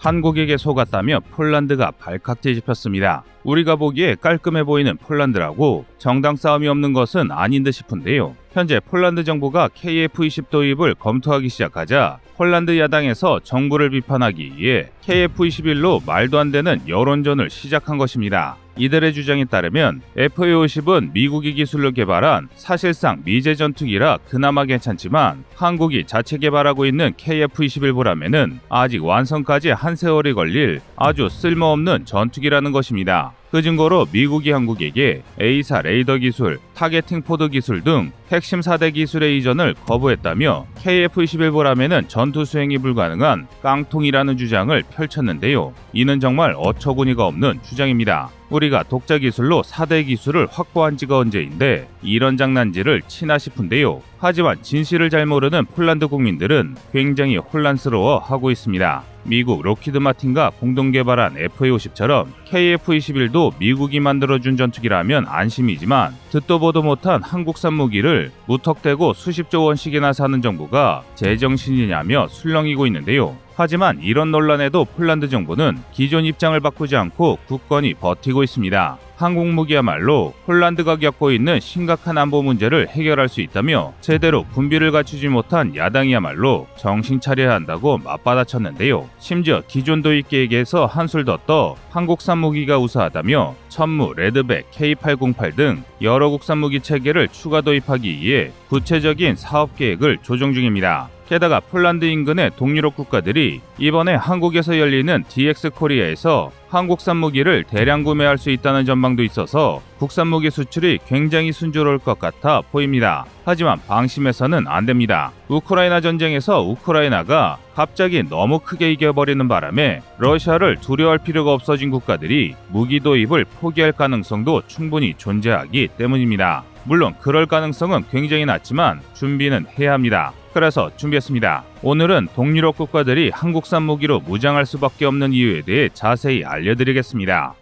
한국에게 속았다며 폴란드가 발칵 뒤집혔습니다. 우리가 보기에 깔끔해 보이는 폴란드라고 정당 싸움이 없는 것은 아닌 듯 싶은데요. 현재 폴란드 정부가 KF-20 도입을 검토하기 시작하자 폴란드 야당에서 정부를 비판하기 위해 KF-21로 말도 안 되는 여론전을 시작한 것입니다. 이들의 주장에 따르면 FA-50은 미국이 기술로 개발한 사실상 미제 전투기라 그나마 괜찮지만 한국이 자체 개발하고 있는 KF-21보라면은 아직 완성까지 한 세월이 걸릴 아주 쓸모없는 전투기라는 것입니다. 그 증거로 미국이 한국에게 A4 레이더 기술, 타겟팅 포드 기술 등 핵심 4대 기술의 이전을 거부했다며 KF-21보라면은 전투 수행이 불가능한 깡통이라는 주장을 펼쳤는데요. 이는 정말 어처구니가 없는 주장입니다. 우리가 독자 기술로 4대 기술을 확보한 지가 언제인데 이런 장난질을 치나 싶은데요. 하지만 진실을 잘 모르는 폴란드 국민들은 굉장히 혼란스러워하고 있습니다. 미국 록히드 마틴과 공동 개발한 FA-50처럼 KF-21도 미국이 만들어준 전투기라면 안심이지만 듣도 보도 못한 한국산 무기를 무턱대고 수십조 원씩이나 사는 정부가 제정신이냐며 술렁이고 있는데요. 하지만 이런 논란에도 폴란드 정부는 기존 입장을 바꾸지 않고 굳건히 버티고 있습니다. 한국 무기야말로 폴란드가 겪고 있는 심각한 안보 문제를 해결할 수 있다며 제대로 군비를 갖추지 못한 야당이야말로 정신 차려야 한다고 맞받아쳤는데요. 심지어 기존 도입 계획에서 한술 더 떠 한국산 무기가 우수하다며 천무, 레드백, K808 등 여러 국산 무기 체계를 추가 도입하기 위해 구체적인 사업 계획을 조정 중입니다. 게다가 폴란드 인근의 동유럽 국가들이 이번에 한국에서 열리는 DX 코리아에서 한국산 무기를 대량 구매할 수 있다는 전망도 있어서 국산 무기 수출이 굉장히 순조로울 것 같아 보입니다. 하지만 방심해서는 안 됩니다. 우크라이나 전쟁에서 우크라이나가 갑자기 너무 크게 이겨버리는 바람에 러시아를 두려워할 필요가 없어진 국가들이 무기 도입을 포기할 가능성도 충분히 존재하기 때문입니다. 물론 그럴 가능성은 굉장히 낮지만 준비는 해야 합니다. 그래서 준비했습니다. 오늘은 동유럽 국가들이 한국산 무기로 무장할 수밖에 없는 이유에 대해 자세히 알려드리겠습니다.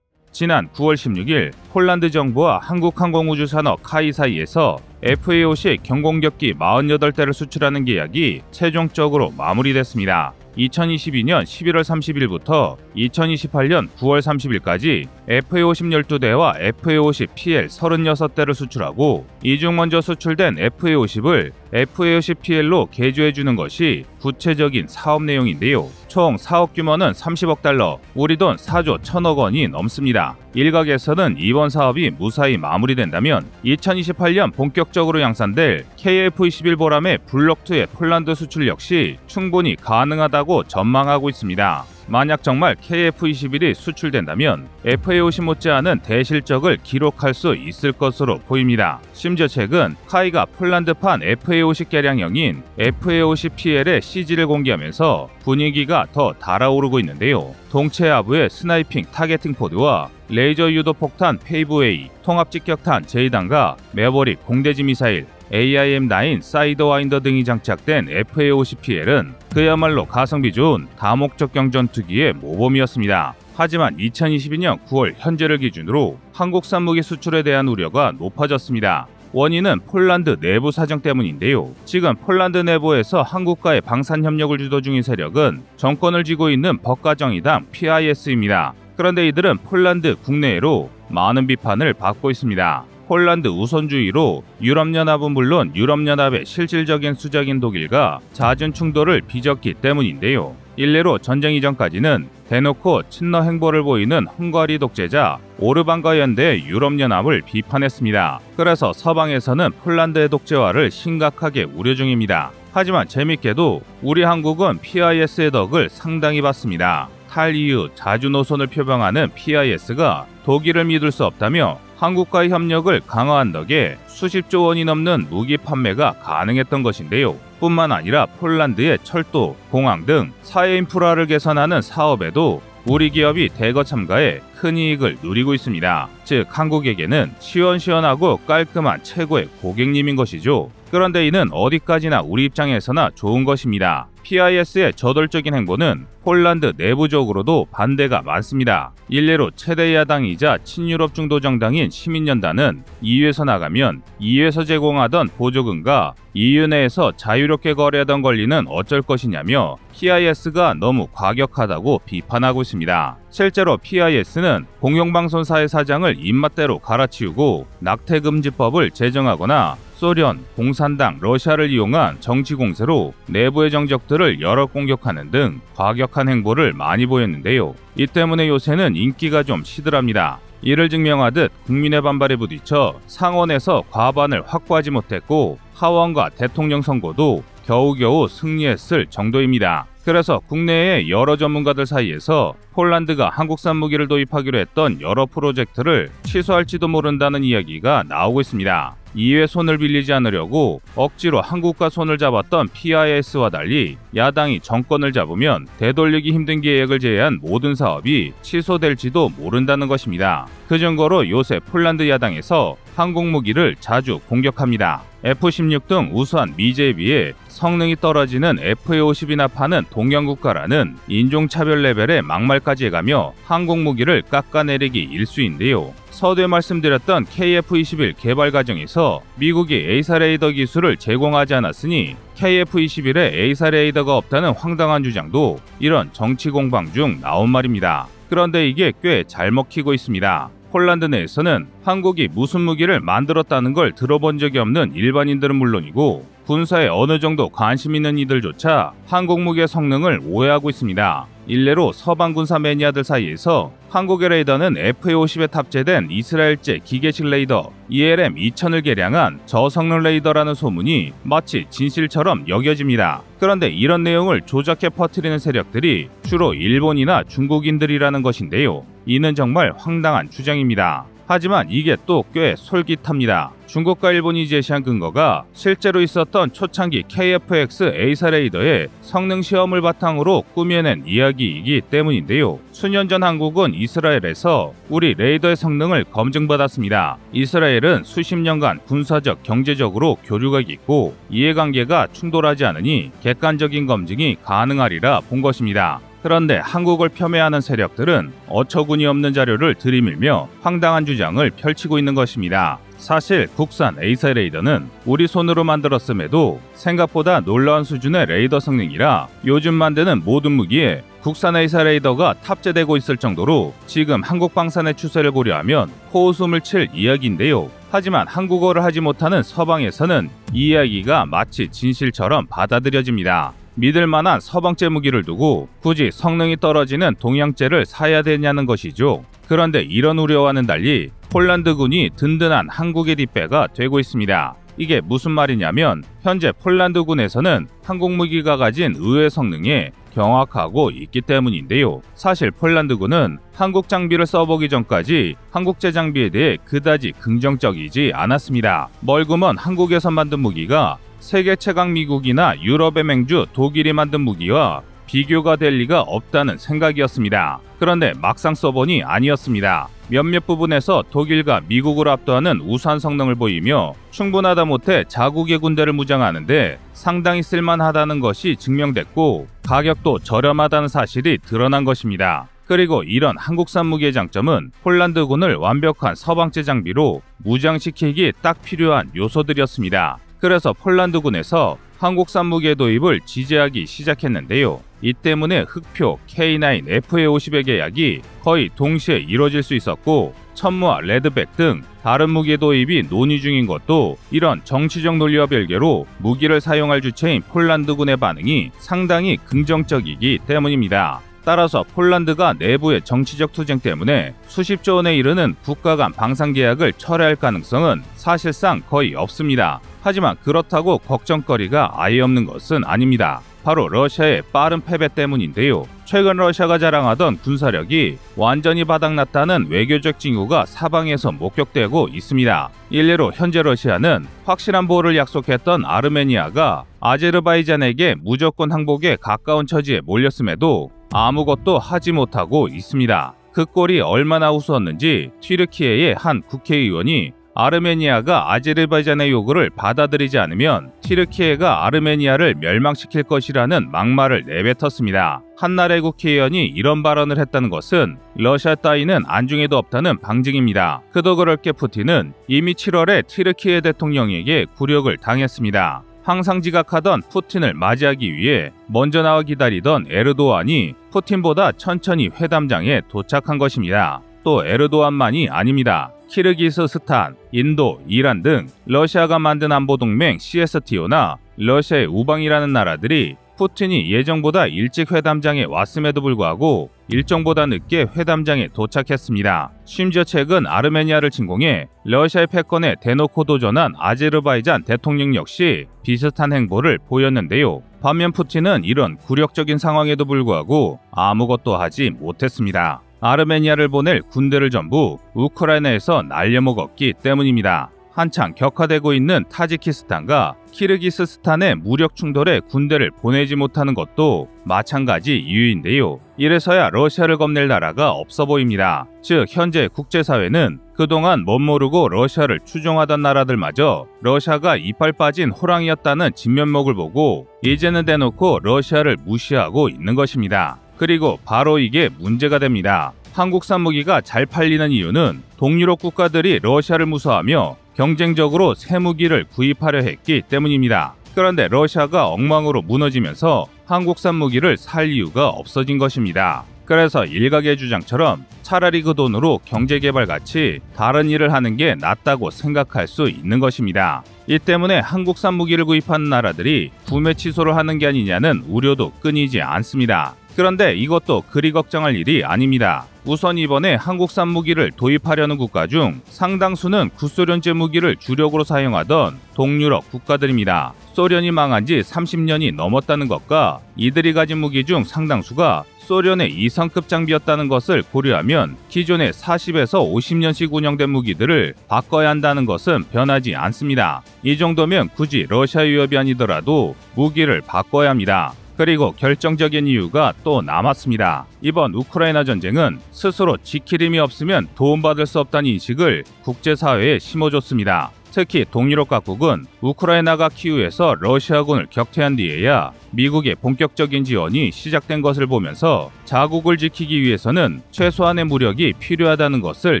지난 9월 16일 폴란드 정부와 한국항공우주산업 카이 사이에서 FA-50 경공격기 48대를 수출하는 계약이 최종적으로 마무리됐습니다. 2022년 11월 30일부터 2028년 9월 30일까지 FA-50 12대와 FA-50 PL 36대를 수출하고 이 중 먼저 수출된 FA-50을 FA-50 PL로 개조해주는 것이 구체적인 사업 내용인데요. 총 사업 규모는 30억 달러, 우리 돈 4조 1천억 원이 넘습니다. 일각에서는 이번 사업이 무사히 마무리된다면 2028년 본격적으로 양산될 KF-21 보람의 블록2의 폴란드 수출 역시 충분히 가능하다고 전망하고 있습니다. 만약 정말 KF-21이 수출된다면 FA-50 못지않은 대실적을 기록할 수 있을 것으로 보입니다. 심지어 최근 카이가 폴란드판 FA-50 개량형인 FA-50 PL의 CG를 공개하면서 분위기가 더 달아오르고 있는데요. 동체 하부의 스나이핑 타겟팅 포드와 레이저 유도 폭탄 페이브웨이, 통합 직격탄 J단과 매버릭 공대지 미사일, AIM-9 사이더와인더 등이 장착된 FA-50 PL은 그야말로 가성비 좋은 다목적경 전투기의 모범이었습니다. 하지만 2022년 9월 현재를 기준으로 한국산 무기 수출에 대한 우려가 높아졌습니다. 원인은 폴란드 내부 사정 때문인데요. 지금 폴란드 내부에서 한국과의 방산 협력을 주도 중인 세력은 정권을 쥐고 있는 법가정의당 PIS입니다. 그런데 이들은 폴란드 국내외로 많은 비판을 받고 있습니다. 폴란드 우선주의로 유럽연합은 물론 유럽연합의 실질적인 수장인 독일과 잦은 충돌을 빚었기 때문인데요. 일례로 전쟁 이전까지는 대놓고 친러 행보를 보이는 헝가리 독재자 오르반과 연대 유럽연합을 비판했습니다. 그래서 서방에서는 폴란드의 독재화를 심각하게 우려 중입니다. 하지만 재밌게도 우리 한국은 PIS의 덕을 상당히 받습니다. 탈EU 자주 노선을 표방하는 PIS가 독일을 믿을 수 없다며 한국과의 협력을 강화한 덕에 수십조 원이 넘는 무기 판매가 가능했던 것인데요. 뿐만 아니라 폴란드의 철도, 공항 등 사회 인프라를 개선하는 사업에도 우리 기업이 대거 참가해 큰 이익을 누리고 있습니다. 즉 한국에게는 시원시원하고 깔끔한 최고의 고객님인 것이죠. 그런데 이는 어디까지나 우리 입장에서나 좋은 것입니다. PIS의 저돌적인 행보는 폴란드 내부적으로도 반대가 많습니다. 일례로 최대 야당이자 친유럽 중도 정당인 시민연단은 EU에서 나가면 EU에서 제공하던 보조금과 EU 내에서 자유롭게 거래하던 권리는 어쩔 것이냐며 PIS가 너무 과격하다고 비판하고 있습니다. 실제로 PIS는 공영방송사의 사장을 입맛대로 갈아치우고 낙태금지법을 제정하거나 소련, 공산당, 러시아를 이용한 정치 공세로 내부의 정적들을 여러 공격하는 등 과격한 행보를 많이 보였는데요. 이 때문에 요새는 인기가 좀 시들합니다. 이를 증명하듯 국민의 반발에 부딪혀 상원에서 과반을 확보하지 못했고 하원과 대통령 선거도 겨우겨우 승리했을 정도입니다. 그래서 국내의 여러 전문가들 사이에서 폴란드가 한국산 무기를 도입하기로 했던 여러 프로젝트를 취소할지도 모른다는 이야기가 나오고 있습니다. 이에 손을 빌리지 않으려고 억지로 한국과 손을 잡았던 PIS와 달리 야당이 정권을 잡으면 되돌리기 힘든 계획을 제외한 모든 사업이 취소될지도 모른다는 것입니다. 그 증거로 요새 폴란드 야당에서 한국 무기를 자주 공격합니다. F-16 등 우수한 미제에 비해 성능이 떨어지는 FA-50이나 파는 동양국가라는 인종차별 레벨의 막말까지 해가며 한국 무기를 깎아내리기 일쑤인데요. 서두에 말씀드렸던 KF-21 개발 과정에서 미국이 에이사 레이더 기술을 제공하지 않았으니 KF-21에 에이사 레이더가 없다는 황당한 주장도 이런 정치 공방 중 나온 말입니다. 그런데 이게 꽤 잘 먹히고 있습니다. 폴란드 내에서는 한국이 무슨 무기를 만들었다는 걸 들어본 적이 없는 일반인들은 물론이고 군사에 어느 정도 관심 있는 이들조차 한국 무기의 성능을 오해하고 있습니다. 일례로 서방 군사 매니아들 사이에서 한국의 레이더는 FA-50에 탑재된 이스라엘제 기계식 레이더 ELM-2000을 개량한 저성능 레이더라는 소문이 마치 진실처럼 여겨집니다. 그런데 이런 내용을 조작해 퍼뜨리는 세력들이 주로 일본이나 중국인들이라는 것인데요. 이는 정말 황당한 주장입니다. 하지만 이게 또 꽤 솔깃합니다. 중국과 일본이 제시한 근거가 실제로 있었던 초창기 KF-X 에이사 레이더의 성능 시험을 바탕으로 꾸며낸 이야기이기 때문인데요. 수년 전 한국은 이스라엘에서 우리 레이더의 성능을 검증받았습니다. 이스라엘은 수십 년간 군사적, 경제적으로 교류가 깊고 이해관계가 충돌하지 않으니 객관적인 검증이 가능하리라 본 것입니다. 그런데 한국을 폄훼하는 세력들은 어처구니 없는 자료를 들이밀며 황당한 주장을 펼치고 있는 것입니다. 사실 국산 에이사 레이더는 우리 손으로 만들었음에도 생각보다 놀라운 수준의 레이더 성능이라 요즘 만드는 모든 무기에 국산 에이사 레이더가 탑재되고 있을 정도로 지금 한국 방산의 추세를 고려하면 코웃음을 칠 이야기인데요. 하지만 한국어를 하지 못하는 서방에서는 이 이야기가 마치 진실처럼 받아들여집니다. 믿을 만한 서방제 무기를 두고 굳이 성능이 떨어지는 동양제를 사야 되냐는 것이죠. 그런데 이런 우려와는 달리 폴란드군이 든든한 한국의 뒷배가 되고 있습니다. 이게 무슨 말이냐면 현재 폴란드군에서는 한국 무기가 가진 의외 성능에 경악하고 있기 때문인데요. 사실 폴란드군은 한국 장비를 써보기 전까지 한국제 장비에 대해 그다지 긍정적이지 않았습니다. 멀구먼 한국에서 만든 무기가 세계 최강 미국이나 유럽의 맹주 독일이 만든 무기와 비교가 될 리가 없다는 생각이었습니다. 그런데 막상 써보니 아니었습니다. 몇몇 부분에서 독일과 미국을 압도하는 우수한 성능을 보이며 충분하다 못해 자국의 군대를 무장하는데 상당히 쓸만하다는 것이 증명됐고 가격도 저렴하다는 사실이 드러난 것입니다. 그리고 이런 한국산 무기의 장점은 폴란드군을 완벽한 서방제 장비로 무장시키기 딱 필요한 요소들이었습니다. 그래서 폴란드군에서 한국산 무기의 도입을 지지하기 시작했는데요. 이 때문에 흑표, K9, FA-50의 계약이 거의 동시에 이뤄질 수 있었고 천무와 레드백 등 다른 무기의 도입이 논의 중인 것도 이런 정치적 논리와 별개로 무기를 사용할 주체인 폴란드군의 반응이 상당히 긍정적이기 때문입니다. 따라서 폴란드가 내부의 정치적 투쟁 때문에 수십조 원에 이르는 국가 간 방산 계약을 철회할 가능성은 사실상 거의 없습니다. 하지만 그렇다고 걱정거리가 아예 없는 것은 아닙니다. 바로 러시아의 빠른 패배 때문인데요. 최근 러시아가 자랑하던 군사력이 완전히 바닥났다는 외교적 징후가 사방에서 목격되고 있습니다. 일례로 현재 러시아는 확실한 보호를 약속했던 아르메니아가 아제르바이잔에게 무조건 항복에 가까운 처지에 몰렸음에도 아무것도 하지 못하고 있습니다. 그 꼴이 얼마나 우스웠는지 튀르키예의 한 국회의원이 아르메니아가 아제르바이잔의 요구를 받아들이지 않으면 튀르키예가 아르메니아를 멸망시킬 것이라는 막말을 내뱉었습니다. 한나라의 국회의원이 이런 발언을 했다는 것은 러시아 따위는 안중에도 없다는 방증입니다. 그도 그럴 게 푸틴은 이미 7월에 튀르키예 대통령에게 굴욕을 당했습니다. 항상 지각하던 푸틴을 맞이하기 위해 먼저 나와 기다리던 에르도안이 푸틴보다 천천히 회담장에 도착한 것입니다. 또 에르도안만이 아닙니다. 키르기스스탄, 인도, 이란 등 러시아가 만든 안보동맹 CSTO나 러시아의 우방이라는 나라들이 푸틴이 예정보다 일찍 회담장에 왔음에도 불구하고 일정보다 늦게 회담장에 도착했습니다. 심지어 최근 아르메니아를 침공해 러시아의 패권에 대놓고 도전한 아제르바이잔 대통령 역시 비슷한 행보를 보였는데요. 반면 푸틴은 이런 굴욕적인 상황에도 불구하고 아무것도 하지 못했습니다. 아르메니아를 보낼 군대를 전부 우크라이나에서 날려먹었기 때문입니다. 한창 격화되고 있는 타지키스탄과 키르기스스탄의 무력 충돌에 군대를 보내지 못하는 것도 마찬가지 이유인데요. 이래서야 러시아를 겁낼 나라가 없어 보입니다. 즉 현재 국제사회는 그동안 멋모르고 러시아를 추종하던 나라들마저 러시아가 이빨 빠진 호랑이였다는 진면목을 보고 이제는 대놓고 러시아를 무시하고 있는 것입니다. 그리고 바로 이게 문제가 됩니다. 한국산 무기가 잘 팔리는 이유는 동유럽 국가들이 러시아를 무서워하며 경쟁적으로 새 무기를 구입하려 했기 때문입니다. 그런데 러시아가 엉망으로 무너지면서 한국산 무기를 살 이유가 없어진 것입니다. 그래서 일각의 주장처럼 차라리 그 돈으로 경제개발 같이 다른 일을 하는 게 낫다고 생각할 수 있는 것입니다. 이 때문에 한국산 무기를 구입하는 나라들이 구매 취소를 하는 게 아니냐는 우려도 끊이지 않습니다. 그런데 이것도 그리 걱정할 일이 아닙니다. 우선 이번에 한국산 무기를 도입하려는 국가 중 상당수는 구소련제 무기를 주력으로 사용하던 동유럽 국가들입니다. 소련이 망한 지 30년이 넘었다는 것과 이들이 가진 무기 중 상당수가 소련의 이성급 장비였다는 것을 고려하면 기존의 40에서 50년씩 운영된 무기들을 바꿔야 한다는 것은 변하지 않습니다. 이 정도면 굳이 러시아 위협이 아니더라도 무기를 바꿔야 합니다. 그리고 결정적인 이유가 또 남았습니다. 이번 우크라이나 전쟁은 스스로 지킬 힘이 없으면 도움받을 수 없다는 인식을 국제사회에 심어줬습니다. 특히 동유럽 각국은 우크라이나가 키우에서 러시아군을 격퇴한 뒤에야 미국의 본격적인 지원이 시작된 것을 보면서 자국을 지키기 위해서는 최소한의 무력이 필요하다는 것을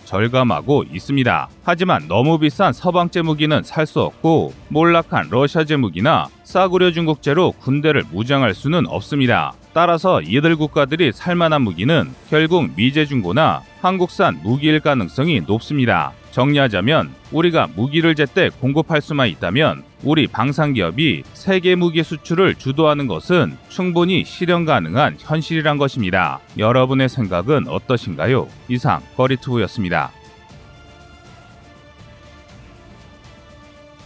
절감하고 있습니다. 하지만 너무 비싼 서방제 무기는 살 수 없고 몰락한 러시아제 무기나 싸구려 중국제로 군대를 무장할 수는 없습니다. 따라서 이들 국가들이 살만한 무기는 결국 미제중고나 한국산 무기일 가능성이 높습니다. 정리하자면 우리가 무기를 제때 공급할 수만 있다면 우리 방산기업이 세계 무기 수출을 주도하는 것은 충분히 실현 가능한 현실이란 것입니다. 여러분의 생각은 어떠신가요? 이상 꺼리투브였습니다.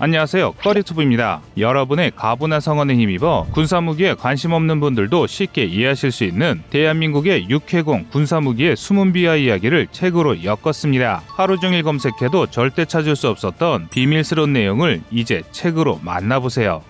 안녕하세요, 꺼리투브입니다. 여러분의 가부나 성원에 힘입어 군사무기에 관심 없는 분들도 쉽게 이해하실 수 있는 대한민국의 육해공 군사무기의 숨은 비하 이야기를 책으로 엮었습니다. 하루 종일 검색해도 절대 찾을 수 없었던 비밀스러운 내용을 이제 책으로 만나보세요.